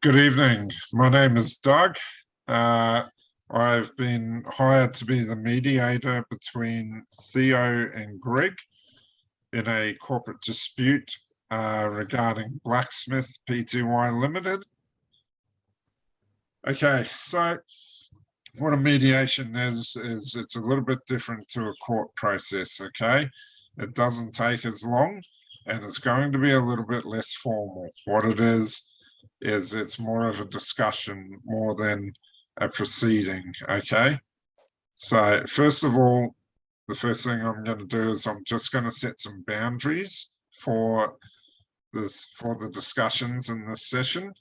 Good evening. My name is Doug. I've been hired to be the mediator between Theo and Greg in a corporate dispute regarding Blacksmith Pty Limited. Okay, so what a mediation is it's a little bit different to a court process, okay? It doesn't take as long and it's going to be a little bit less formal. What it is it's more of a discussion more than a proceeding, okay? So first of all, the first thing I'm going to do is I'm just going to set some boundaries for the discussions in this session.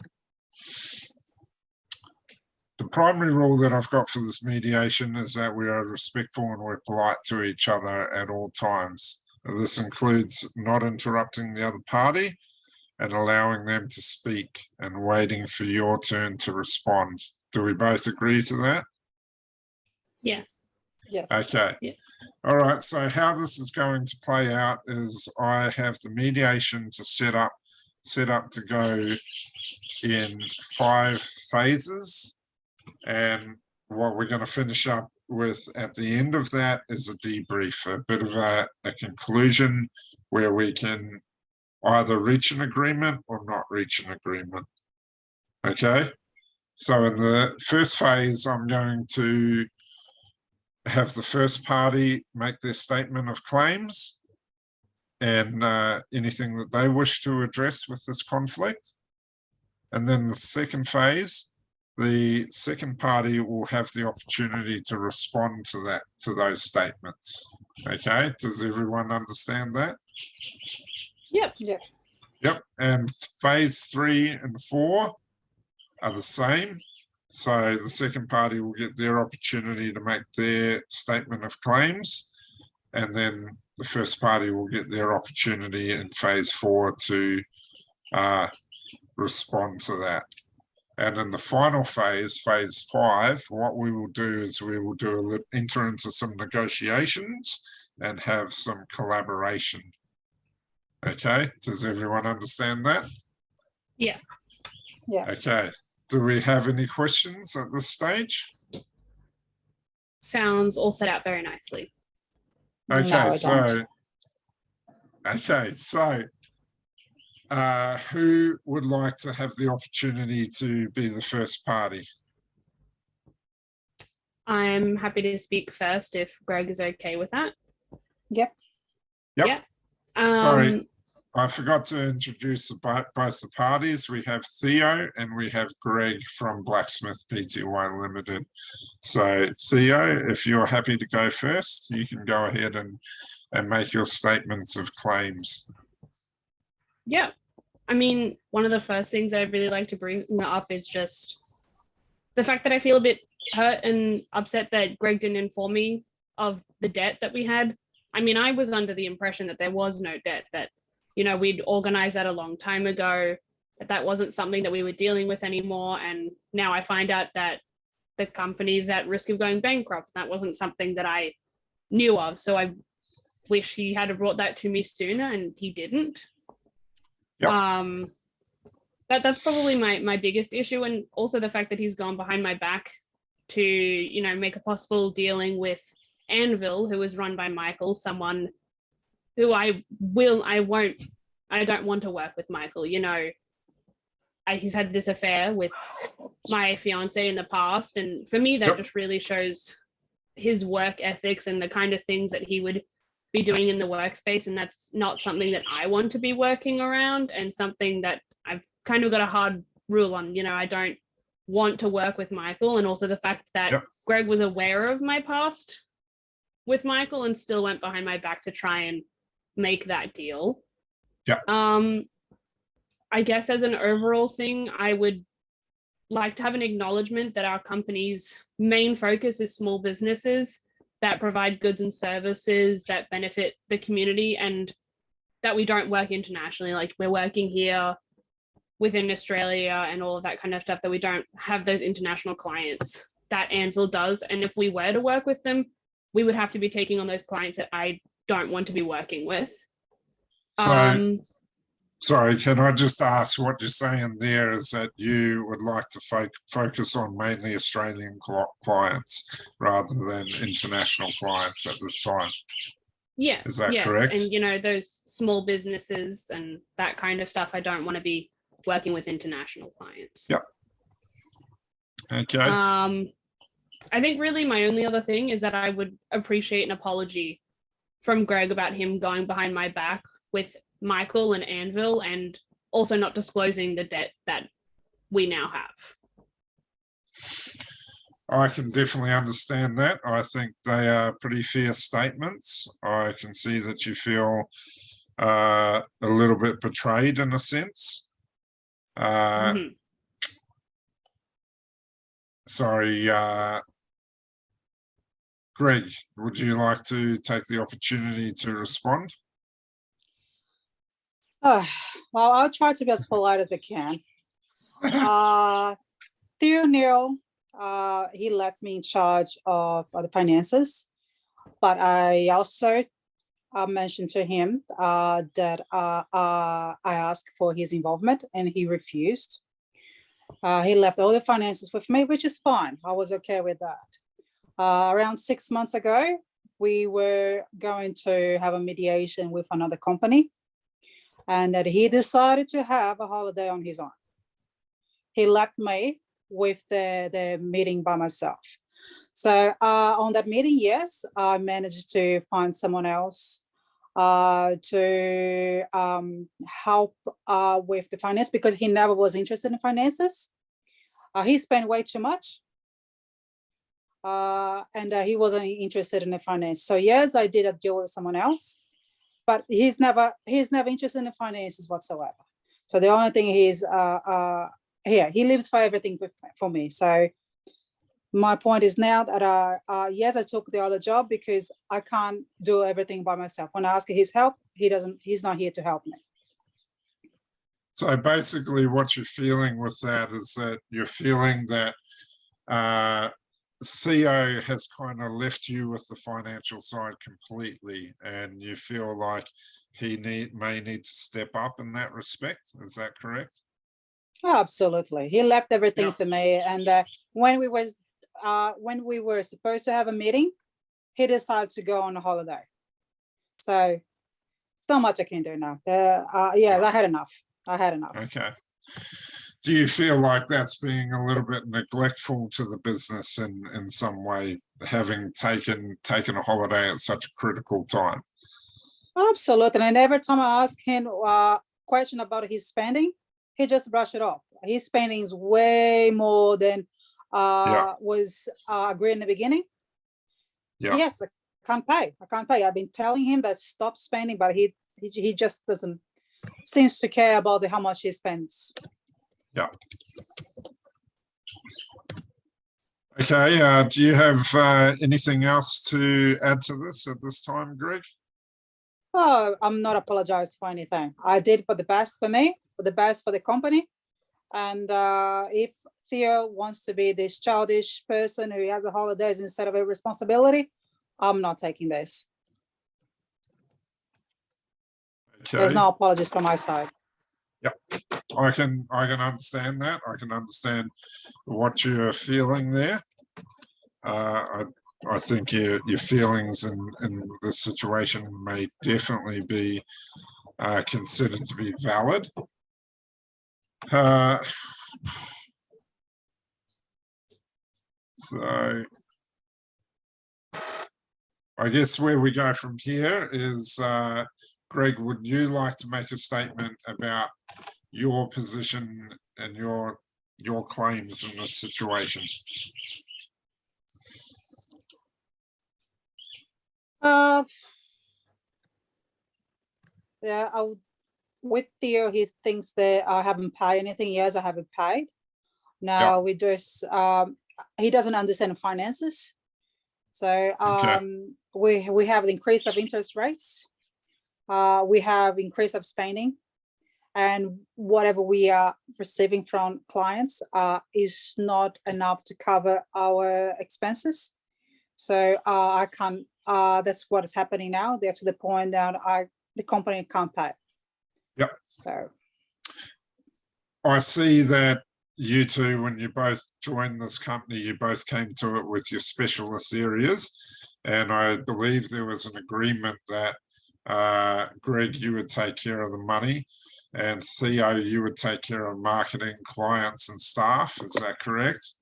The primary rule that I've got for this mediation is that we are respectful and we're polite to each other at all times. This includes not interrupting the other party and allowing them to speak and waiting for your turn to respond. Do we both agree to that? Yes. Yes. Okay. Yeah. All right. So how this is going to play out is I have the mediation to set up to go in 5 phases. And what we're going to finish up with at the end of that is a debrief, a bit of a conclusion where we can either reach an agreement or not reach an agreement. Okay. So in the first phase, I'm going to have the first party make their statement of claims and anything that they wish to address with this conflict. And then the second phase, the second party will have the opportunity to respond to those statements. Okay, does everyone understand that? Yep. Yep. And phase 3 and 4 are the same. So the second party will get their opportunity to make their statement of claims, and then the first party will get their opportunity in phase 4 to respond to that. And in the final phase, phase 5, what we will do is we will enter into some negotiations and have some collaboration. Okay, does everyone understand that? Yeah. Okay, do we have any questions at this stage? Sounds all set out very nicely. Okay, No, I so don't. who would like to have the opportunity to be the first party? I'm happy to speak first if Greg is okay with that. Yep. Yep. Yeah. Sorry, I forgot to introduce both the parties. We have Theo and we have Greg from Blacksmith Pty Limited. So Theo, if you're happy to go first, you can go ahead and make your statements of claims. Yeah. I mean, one of the first things I'd really like to bring up is just the fact that I feel a bit hurt and upset that Greg didn't inform me of the debt that we had. I mean, I was under the impression that there was no debt, that, you know, we'd organized that a long time ago, that wasn't something that we were dealing with anymore. And now I find out that the company's at risk of going bankrupt. That wasn't something that I knew of. So I wish he had brought that to me sooner, and he didn't. Yep. That's probably my biggest issue, and also the fact that he's gone behind my back to, you know, make a possible dealing with Anvil, who is run by Michael, someone who I don't want to work with Michael. You know, he's had this affair with my fiance in the past, and for me that just really shows his work ethics and the kind of things that he would be doing in the workspace, and that's not something that I want to be working around, and something that I've kind of got a hard rule on. You know, I don't want to work with Michael, and also the fact that Greg was aware of my past with Michael and still went behind my back to try and make that deal. I guess as an overall thing, I would like to have an acknowledgement that our company's main focus is small businesses that provide goods and services that benefit the community, and that we don't work internationally. Like, we're working here within Australia and all of that kind of stuff, that we don't have those international clients that Anvil does. And if we were to work with them, we would have to be taking on those clients that I don't want to be working with. So Sorry, can I just ask what you're saying there is that you would like to focus on mainly Australian clients rather than international clients at this time? Yes, Is that yes. correct? And, you know, those small businesses and that kind of stuff, I don't want to be working with international clients. Yep. Okay. I think really my only other thing is that I would appreciate an apology from Greg about him going behind my back with Michael and Anvil, and also not disclosing the debt that we now have. I can definitely understand that. I think they are pretty fair statements. I can see that you feel a little bit betrayed in a sense. Sorry, Greg, would you like to take the opportunity to respond? Well, I'll try to be as polite as I can. Theo Neil, he left me in charge of the finances, but I also mentioned to him that I asked for his involvement and he refused. He left all the finances with me, which is fine. I was okay with that. Around 6 months ago, we were going to have a mediation with another company, and that he decided to have a holiday on his own. He left me with the meeting by myself. So on that meeting, yes, I managed to find someone else to help with the finance, because he never was interested in finances. He spent way too much. And he wasn't interested in the finance. So yes, I did a deal with someone else, but he's never interested in the finances whatsoever. So the only thing is here, he lives for everything for me. So my point is now that yes, I took the other job because I can't do everything by myself. When I ask his help, he's not here to help me. So basically what you're feeling with that is that you're feeling that Theo has kind of left you with the financial side completely, and you feel like he may need to step up in that respect. Is that correct? Oh, absolutely. He left everything for me. And when we were supposed to have a meeting, he decided to go on a holiday. So it's not much I can do now. Yeah, I had enough. Okay. Do you feel like that's being a little bit neglectful to the business in some way, having taken a holiday at such a critical time? Absolutely. And every time I ask him a question about his spending, he just brushed it off. His spending is way more than was agreed in the beginning. Yeah. Yes, I can't pay. I've been telling him that stop spending, but he just doesn't seems to care about how much he spends. Yeah. Okay. Do you have anything else to add to this at this time, Greg? Oh, I'm not apologizing for anything. I did for the best for me, for the best for the company. And if Theo wants to be this childish person who has a holidays instead of a responsibility, I'm not taking this. Okay. There's no apologies from my side. Yep, I can understand that. I can understand what you're feeling there. I think your feelings in this situation may definitely be considered to be valid. So I guess where we go from here is, Greg, would you like to make a statement about your position and your claims in this situation? Yeah, with Theo, he thinks that I haven't paid anything. Yes, I haven't paid. Now we just he doesn't understand finances. So we have the increase of interest rates. We have increase of spending, and whatever we are receiving from clients is not enough to cover our expenses. So I can't. That's what is happening now. They're to the point that the company can't pay. Yep. So, I see that you two, when you both joined this company, you both came to it with your specialist areas. And I believe there was an agreement that Greg, you would take care of the money, and Theo, you would take care of marketing, clients, and staff. Is that correct?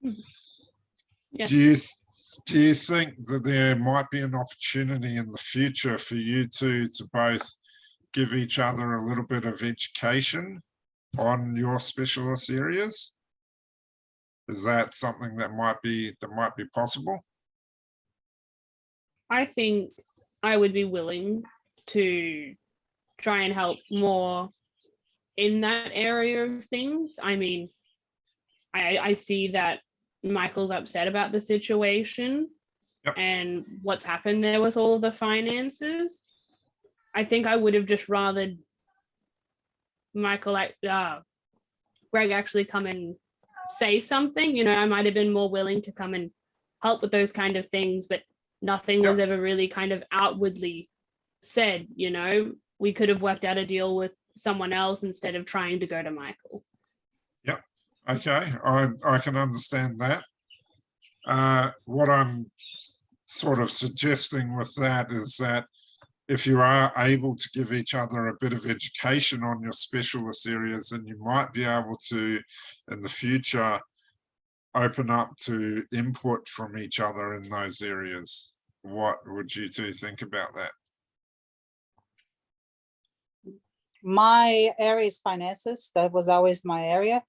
Yeah. Do you think that there might be an opportunity in the future for you two to both give each other a little bit of education on your specialist areas? Is that something that might be possible? I think I would be willing to try and help more in that area of things. I mean, I see that Michael's upset about the situation. Yep. And what's happened there with all of the finances. I think I would have just rather Greg actually come and say something. You know, I might have been more willing to come and help with those kind of things, but nothing was ever really kind of outwardly said. You know, we could have worked out a deal with someone else instead of trying to go to Michael. Yep. Okay, I can understand that. What I'm sort of suggesting with that is that if you are able to give each other a bit of education on your specialist areas, then you might be able to, in the future, open up to input from each other in those areas. What would you two think about that? my area is finances. That was always my area.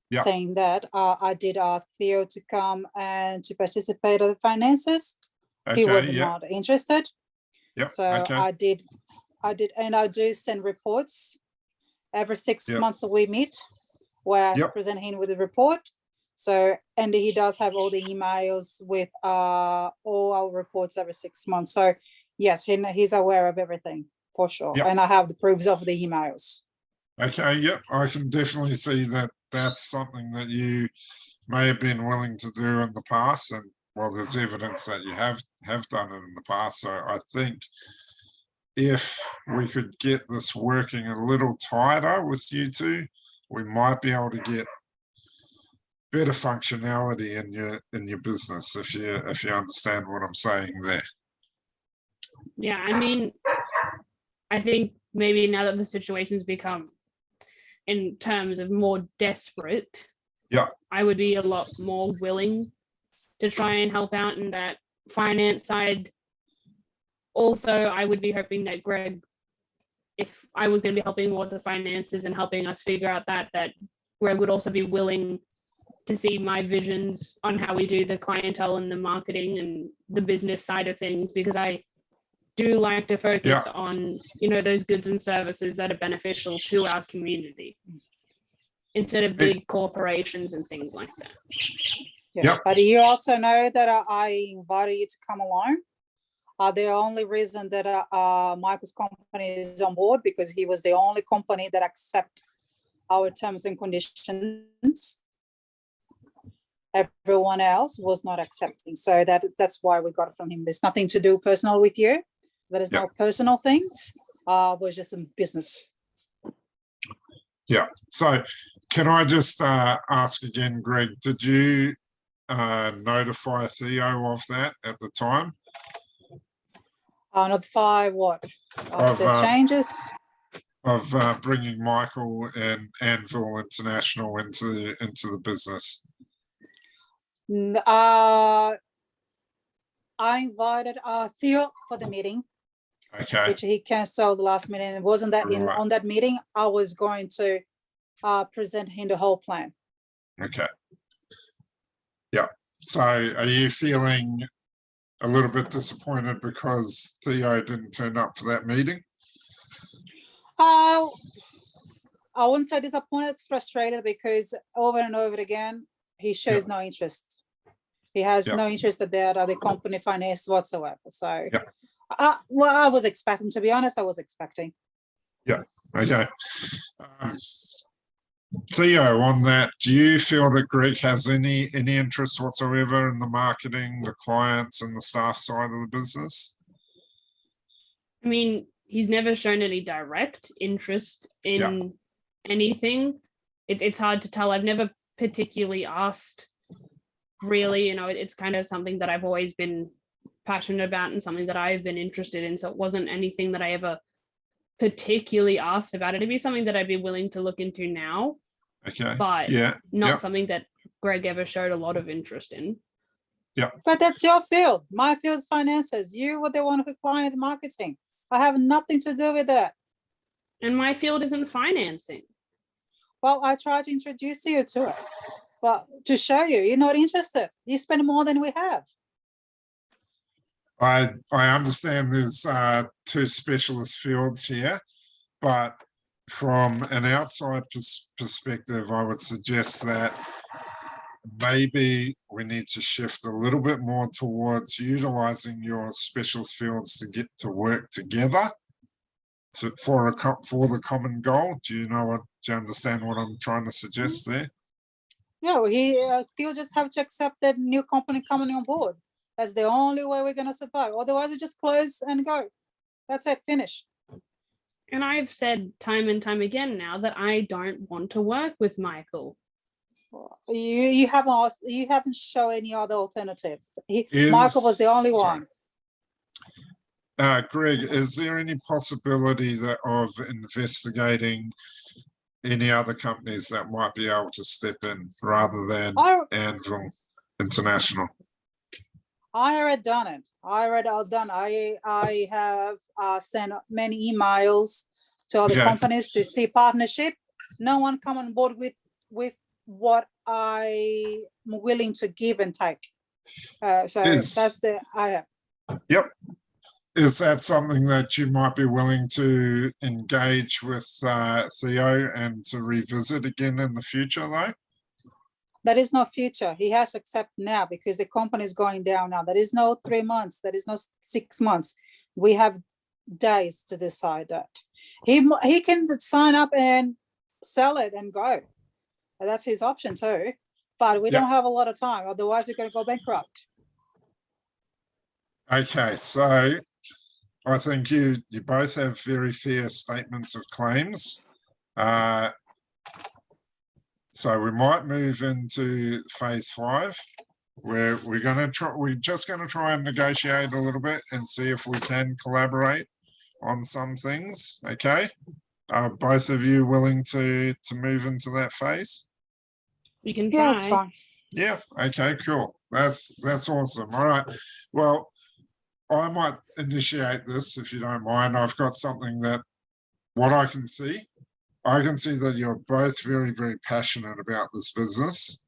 Yep. Saying that, I did ask Theo to come and to participate in the finances. He Okay, was yeah, not interested. yep, So okay, I did, and I do send reports every 6 Yep. months we meet, where I Yep. present him with a report. So, and he does have all the emails with all our reports every 6 months. So yes, he's aware of everything for sure. Yep. And I have the proofs of the emails. okay, yep. I can definitely see that that's something that you may have been willing to do in the past, and well, there's evidence that you have done it in the past. So I think if we could get this working a little tighter with you two, we might be able to get better functionality in your business, if you understand what I'm saying there. Yeah, I mean, I think maybe now that the situation's become, in terms of more desperate, Yeah. I would be a lot more willing to try and help out in that finance side. Also, I would be hoping that Greg, if I was going to be helping more with the finances and helping us figure out that Greg would also be willing to see my visions on how we do the clientele and the marketing and the business side of things, because I do like to focus on, you know, those goods and services that are beneficial to our community instead of big corporations and things like that. Yeah. Yep. But you also know that I invited you to come along. The only reason that Michael's company is on board, because he was the only company that accept our terms and conditions. Everyone else was not accepting. So that's why we got it from him. There's nothing to do personal with you. There is no personal things. Was just in business. Yeah. So can I just ask again, Greg, did you notify Theo of that at the time? Notify what? Of the changes? Of bringing Michael and Anvil International into the business. I invited Theo for the meeting, Okay. which he canceled the last minute. And it wasn't that on that meeting, I was going to present him the whole plan. Okay. Yeah. So are you feeling a little bit disappointed because Theo didn't turn up for that meeting? I wouldn't say disappointed, it's frustrated, because over and over again, he shows no interest. He has no interest about the company finance whatsoever. So, well, I was expecting, to be honest, I was expecting. Yeah. Okay. Theo, on that, do you feel that Greg has any interest whatsoever in the marketing, the clients, and the staff side of the business? I mean, he's never shown any direct interest in anything. It's hard to tell. I've never particularly asked, really. It's kind of something that I've always been passionate about and something that I've been interested in. So it wasn't anything that I ever particularly asked about. It'd be something that I'd be willing to look into now, Okay. but Yeah. not something that Greg ever showed a lot of interest in. But that's your field. My field is finances. You were the one who client marketing. I have nothing to do with that. And my field isn't financing. Well, I try to introduce you to it, but to show you're not interested. You spend more than we have. I understand there's two specialist fields here, but from an outside perspective, I would suggest that maybe we need to shift a little bit more towards utilizing your specialist fields to get to work together for the common goal. Do you understand what I'm trying to suggest there? Yeah, he'll just have to accept that new company coming on board. That's the only way we're going to survive. Otherwise, we just close and go. That's it, finish. And I've said time and time again now that I don't want to work with Michael. You haven't shown any other alternatives. Michael was the only one. Greg, is there any possibility of investigating any other companies that might be able to step in rather than Anvil International? I already done it. I have sent many emails to other companies to see partnership. No one come on board with what I'm willing to give and take. That's the I have. Yep. Is that something that you might be willing to engage with Theo and to revisit again in the future, though? There is no future. He has to accept now because the company is going down now. There is no 3 months. There is no 6 months. We have days to decide that. He can sign up and sell it and go. That's his option too. But we don't have a lot of time. Otherwise, we're going to go bankrupt. Okay, so I think you both have very fair statements of claims. So we might move into phase 5, where we're just going to try and negotiate a little bit and see if we can collaborate on some things. Okay, are both of you willing to move into that phase? We can try. Yeah, that's fine. Yeah. Okay. Cool. That's awesome. All right. Well, I might initiate this if you don't mind. I've got something that what I can see that you're both very, very passionate about this business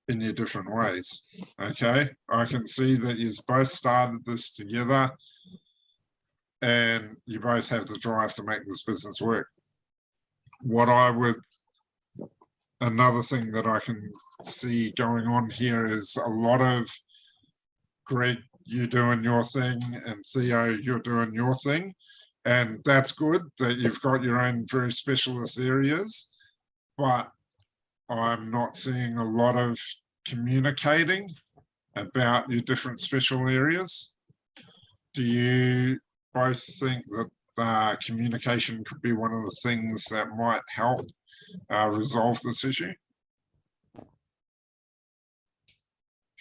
in your different ways. Okay. I can see that you've both started this together and you both have the drive to make this business work. Another thing that I can see going on here is a lot of Greg, you doing your thing, and Theo, you're doing your thing. And that's good that you've got your own very specialist areas, but I'm not seeing a lot of communicating about your different special areas. Do you both think that communication could be one of the things that might help resolve this issue?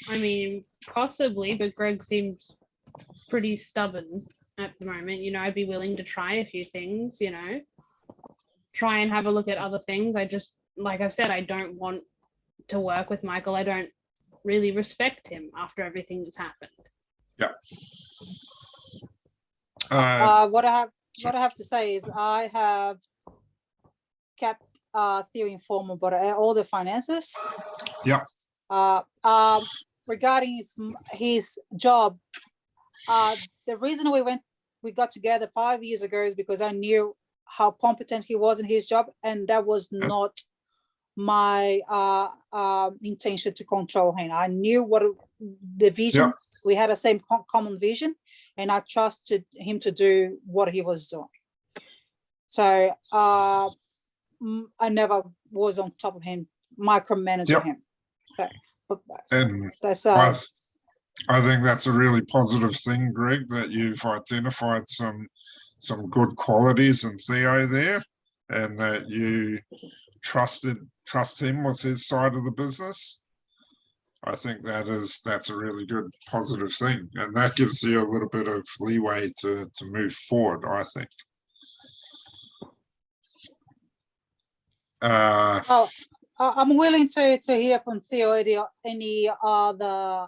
I mean, possibly, but Greg seems pretty stubborn at the moment. I'd be willing to try a few things, try and have a look at other things. I just, like I've said, I don't want to work with Michael. I don't really respect him after everything that's happened. Yeah. What I have to say is I have kept Theo informed about all the finances. Yeah. Regarding his job, the reason we got together 5 years ago is because I knew how competent he was in his job, and that was not my intention to control him. I knew what the vision, we had the same common vision, and I trusted him to do what he was doing. So I never was on top of him, micromanaging him. So, and that's I think that's a really positive thing, Greg, that you've identified some some good qualities in Theo there, and that you trust him with his side of the business. I think that's a really good positive thing, and that gives you a little bit of leeway to move forward, I think. Well, I'm willing to hear from Theo any other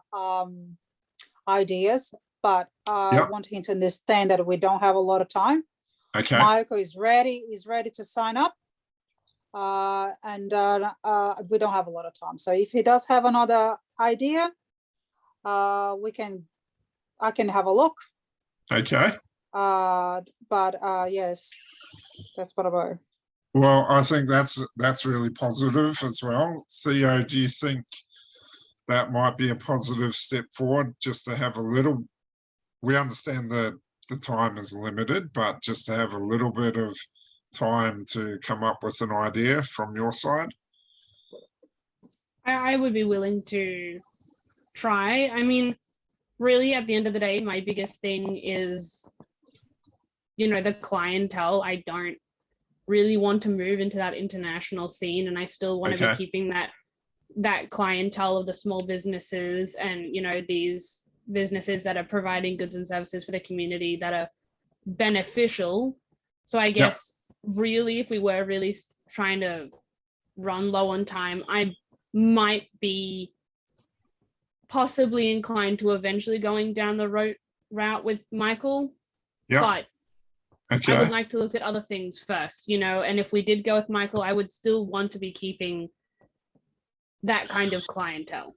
ideas, but I Yep. want him to understand that we don't have a lot of time. Okay. Michael is ready to sign up, and we don't have a lot of time. So if he does have another idea, I can have a look. Okay. But yes, that's what about. Well, I think that's really positive as well. Theo, do you think that might be a positive step forward, just to have a little, we understand that the time is limited, but just to have a little bit of time to come up with an idea from your side? I would be willing to try. I mean, really, at the end of the day, my biggest thing is, the clientele. I don't really want to move into that international scene, and I still want to be keeping that clientele of the small businesses and, these businesses that are providing goods and services for the community that are beneficial. So I guess really, if we were really trying to run low on time, I might be possibly inclined to eventually going down the route with Michael. But I would like to look at other things first, and if we did go with Michael, I would still want to be keeping that kind of clientele.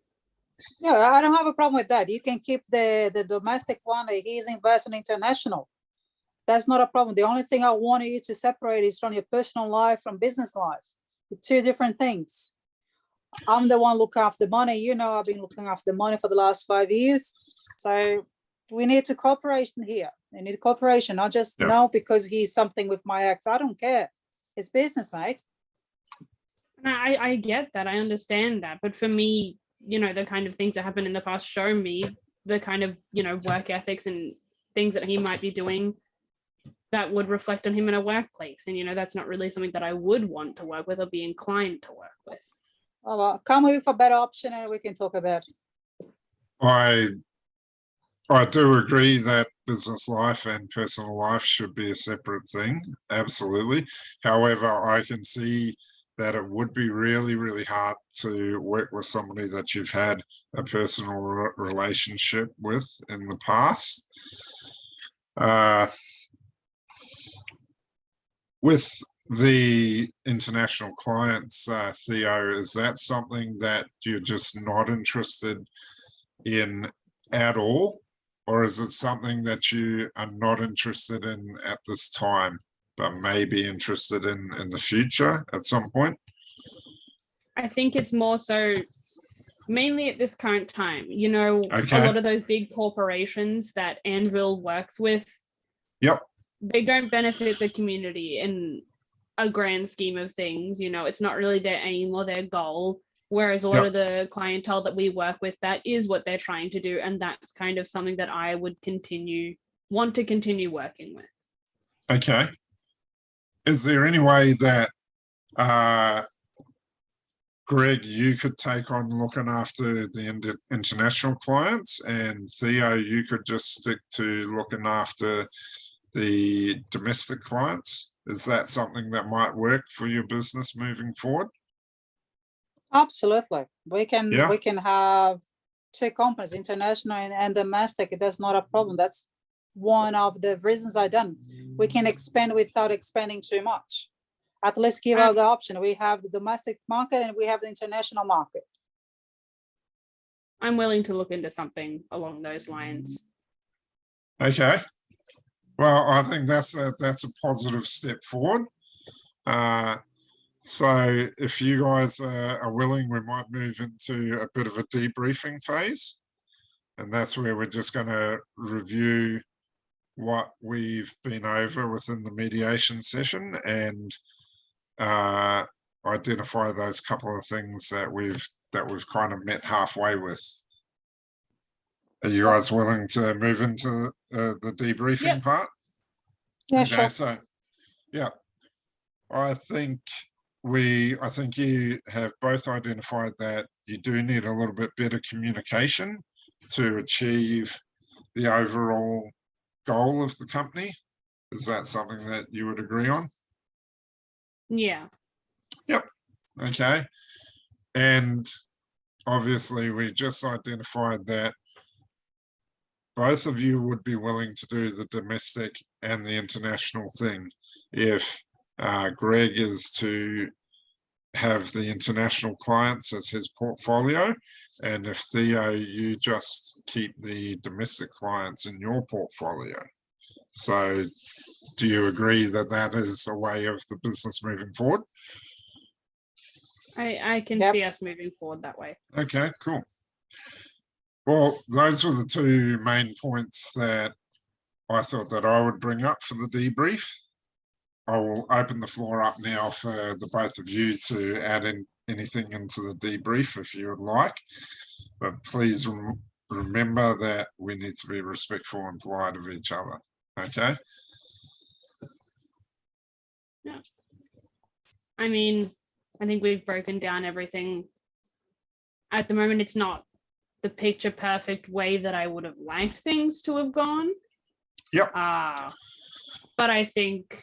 Yeah, I don't have a problem with that. You can keep the domestic one. He's investing international. That's not a problem. The only thing I want you to separate is from your personal life from business life. It's two different things. I'm the one looking after the money. I've been looking after the money for the last 5 years. So we need to cooperation here. We need cooperation, not just no, because he's something with my ex. I don't care. It's business, mate. I get that. I understand that. But for me, the kind of things that happened in the past show me the kind of, work ethics and things that he might be doing that would reflect on him in a workplace. And, that's not really something that I would want to work with or be inclined to work with. Oh, well, come with a better option and we can talk about it. I do agree that business life and personal life should be a separate thing. Absolutely. However, I can see that it would be really, really hard to work with somebody that you've had a personal relationship with in the past. With the international clients, Theo, is that something that you're just not interested in at all? Or is it something that you are not interested in at this time, but may be interested in the future at some point? I think it's more so mainly at this current time. A lot of those big corporations that Anvil works with, they don't benefit the community in a grand scheme of things. It's not really their aim or their goal. Whereas a lot of the clientele that we work with, that is what they're trying to do. And that's kind of something that I would want to continue working with. Okay. Is there any way that, Greg, you could take on looking after the international clients, and Theo, you could just stick to looking after the domestic clients? Is that something that might work for your business moving forward? Absolutely. We can have two companies, international and domestic. That's not a problem. That's one of the reasons I done. We can expand without expanding too much. At least give out the option. We have the domestic market and we have the international market. I'm willing to look into something along those lines. Okay. Well, I think that's a positive step forward. So if you guys are willing, we might move into a bit of a debriefing phase. And that's where we're just going to review what we've been over within the mediation session and identify those couple of things that we've kind of met halfway with. Are you guys willing to move into the debriefing part? Yeah, Okay, sure. so, yeah, I think you have both identified that you do need a little bit better communication to achieve the overall goal of the company. Is that something that you would agree on? Yeah. Okay. And obviously we just identified that both of you would be willing to do the domestic and the international thing if Greg is to have the international clients as his portfolio, and if Theo, you just keep the domestic clients in your portfolio. So do you agree that that is a way of the business moving forward? I can Yep. see us moving forward that way. Okay, cool. Well, those were the two main points that I thought that I would bring up for the debrief. I will open the floor up now for the both of you to add in anything into the debrief if you would like. But please remember that we need to be respectful and polite of each other. Okay? I mean, I think we've broken down everything. At the moment, it's not the picture perfect way that I would have liked things to have gone. Yep. But I think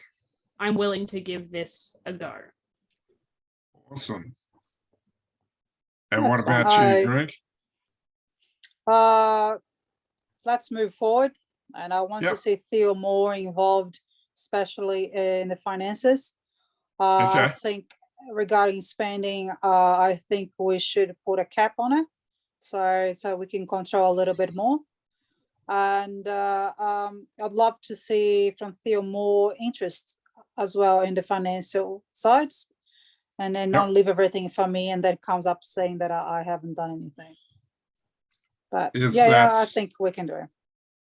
I'm willing to give this a go. Awesome. And That's what about fine. you, Greg? Let's move forward. And I want to Yep. see Theo more involved, especially in the finances. I Okay. think regarding spending, I think we should put a cap on it, so we can control a little bit more. And I'd love to see from Theo more interest as well in the financial sides, and then not leave everything for me and then comes up saying that I haven't done anything. But yeah, I think we can do it.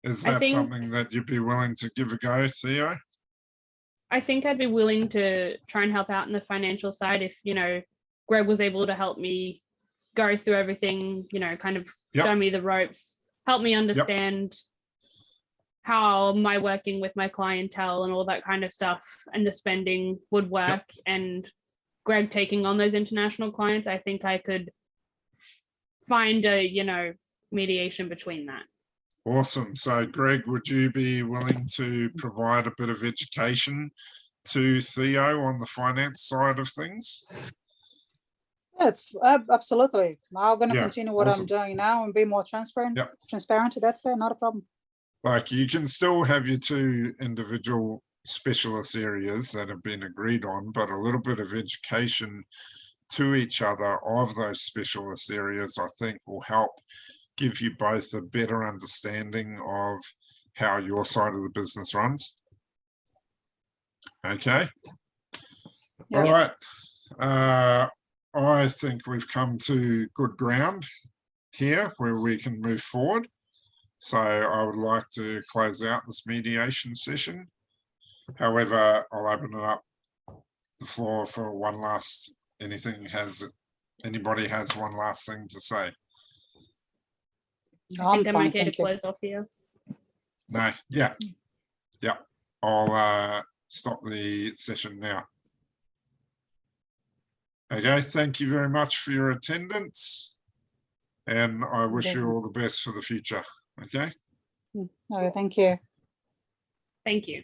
Is I that think- something that you'd be willing to give a go, Theo? I think I'd be willing to try and help out in the financial side if, Greg was able to help me go through everything, kind of show me the ropes, help me understand how my working with my clientele and all that kind of stuff and the spending would work. And Greg taking on those international clients, I think I could find a, mediation between that. Awesome. So, Greg, would you be willing to provide a bit of education to Theo on the finance side of things? Yes, absolutely. I'm going to Yeah, continue what awesome. I'm doing now and be more transparent. Yep. Transparent. That's not a problem. Like, you can still have your two individual specialist areas that have been agreed on, but a little bit of education to each other of those specialist areas, I think, will help give you both a better understanding of how your side of the business runs. Okay. Yeah. All right. I think we've come to good ground here where we can move forward. So I would like to close out this mediation session. However, I'll open it up the floor for one last, anybody has one last thing to say? I think I'm fine, okay to thank you. close off here. No, yeah. I'll stop the session now. Okay, thank you very much for your attendance, and I wish you all the best for the future. Okay. Okay, thank you. Thank you.